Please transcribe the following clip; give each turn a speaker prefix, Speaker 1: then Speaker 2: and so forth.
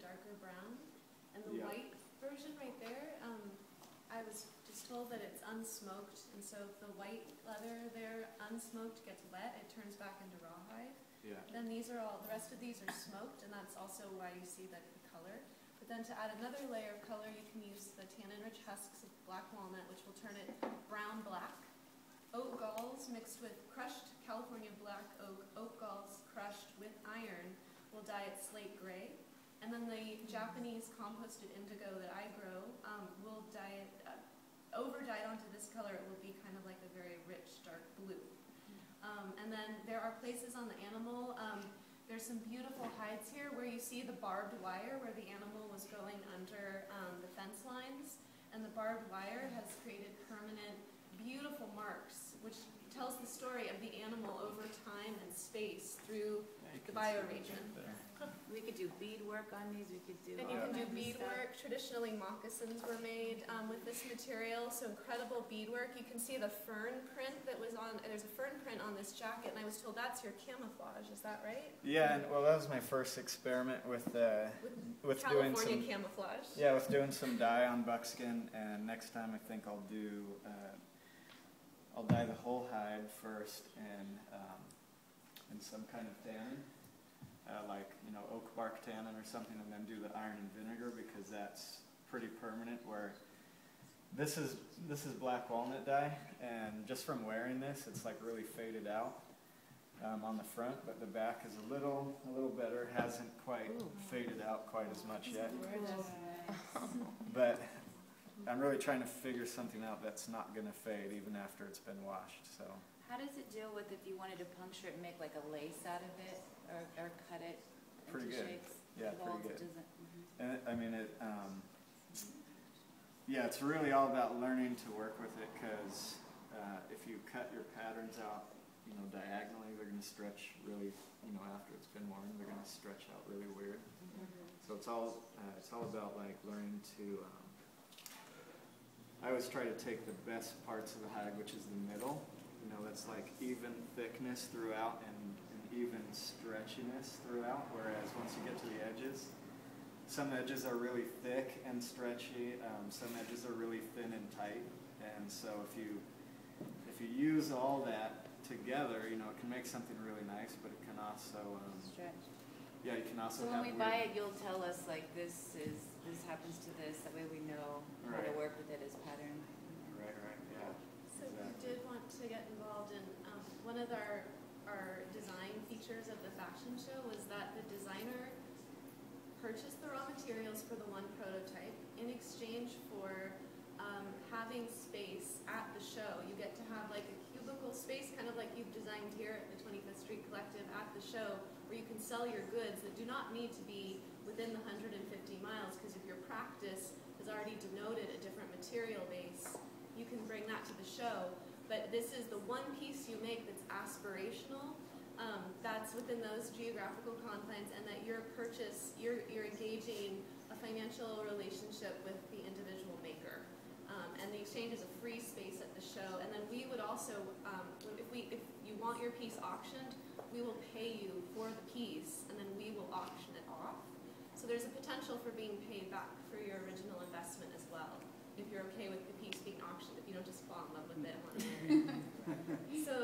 Speaker 1: darker brown. And the
Speaker 2: Yeah.
Speaker 1: white version right there, I was just told that it's unsmoked, and so if the white leather there unsmoked gets wet, it turns back into rawhide.
Speaker 2: Yeah.
Speaker 1: Then these are all, the rest of these are smoked, and that's also why you see the color. But then to add another layer of color, you can use the tannin-rich husks of black walnut, which will turn it brown-black. Oak galls mixed with crushed California black oak, oak galls crushed with iron will dye it slate gray. And then the Japanese composted indigo that I grow will dye it, over-dyed onto this color, it will be kind of like a very rich dark blue. And then there are places on the animal, there's some beautiful hides here where you see the barbed wire where the animal was going under the fence lines. And the barbed wire has created permanent, beautiful marks, which tells the story of the animal over time and space through the bioregion.
Speaker 3: We could do beadwork on these. We could do.
Speaker 1: And you can do beadwork. Traditionally, moccasins were made with this material, so incredible beadwork. You can see the fern print that was on. There's a fern print on this jacket, and I was told that's your camouflage. Is that right?
Speaker 4: Yeah, and well, that was my first experiment with doing some
Speaker 1: camouflage.
Speaker 4: Yeah, with doing some dye on buckskin, and next time I think I'll do. I'll dye the whole hide first in some kind of tannin. Like, you know, oak bark tannin or something, and then do the iron and vinegar, because that's pretty permanent. Where this is black walnut dye, and just from wearing this, it's like really faded out on the front, but the back is a little better. Hasn't quite faded out quite as much yet. But I'm really trying to figure something out that's not going to fade even after it's been washed. So.
Speaker 3: How does it deal with if you wanted to puncture it and make like a lace out of it, or cut it
Speaker 4: pretty
Speaker 3: into
Speaker 4: good.
Speaker 3: shapes?
Speaker 4: Yeah, pretty good. And
Speaker 3: Mm-hmm.
Speaker 4: I mean, yeah, it's really all about learning to work with it, because if you cut your patterns out, you know, diagonally, they're going to stretch really, you know, after it's been worn, they're going to stretch out really weird.
Speaker 3: Mm-hmm.
Speaker 4: So it's all about like learning to. I always try to take the best parts of the hide, which is the middle. You know, that's like even thickness throughout and even stretchiness throughout, whereas once you get to the edges, some edges are really thick and stretchy, some edges are really thin and tight, and so if you use all that together, you know, it can make something really nice, but it can also
Speaker 3: stretch.
Speaker 4: Yeah, you can also.
Speaker 3: So when we buy it, you'll tell us like this happens to this. That way we know how to work with it as pattern.
Speaker 4: Right, yeah.
Speaker 1: So we did want to get involved in one of our design features of the fashion show was that the designer purchased the raw materials for the one prototype in exchange for having space at the show. You get to have like a cubicle space, kind of like you've designed here at the 25th Street Collective at the show, where you can sell your goods that do not need to be within the 150 miles, because if your practice has already denoted a different material base, you can bring that to the show. But this is the one piece you make that's aspirational, that's within those geographical confines, and that your purchase, you're engaging a financial relationship with the individual maker. And the exchange is a free space at the show. And then we would also, if you want your piece auctioned, we will pay you for the piece, and then we will auction it off. So there's a potential for being paid back for your original investment as well, if you're okay with the piece being auctioned, if you don't just fall in love with it. So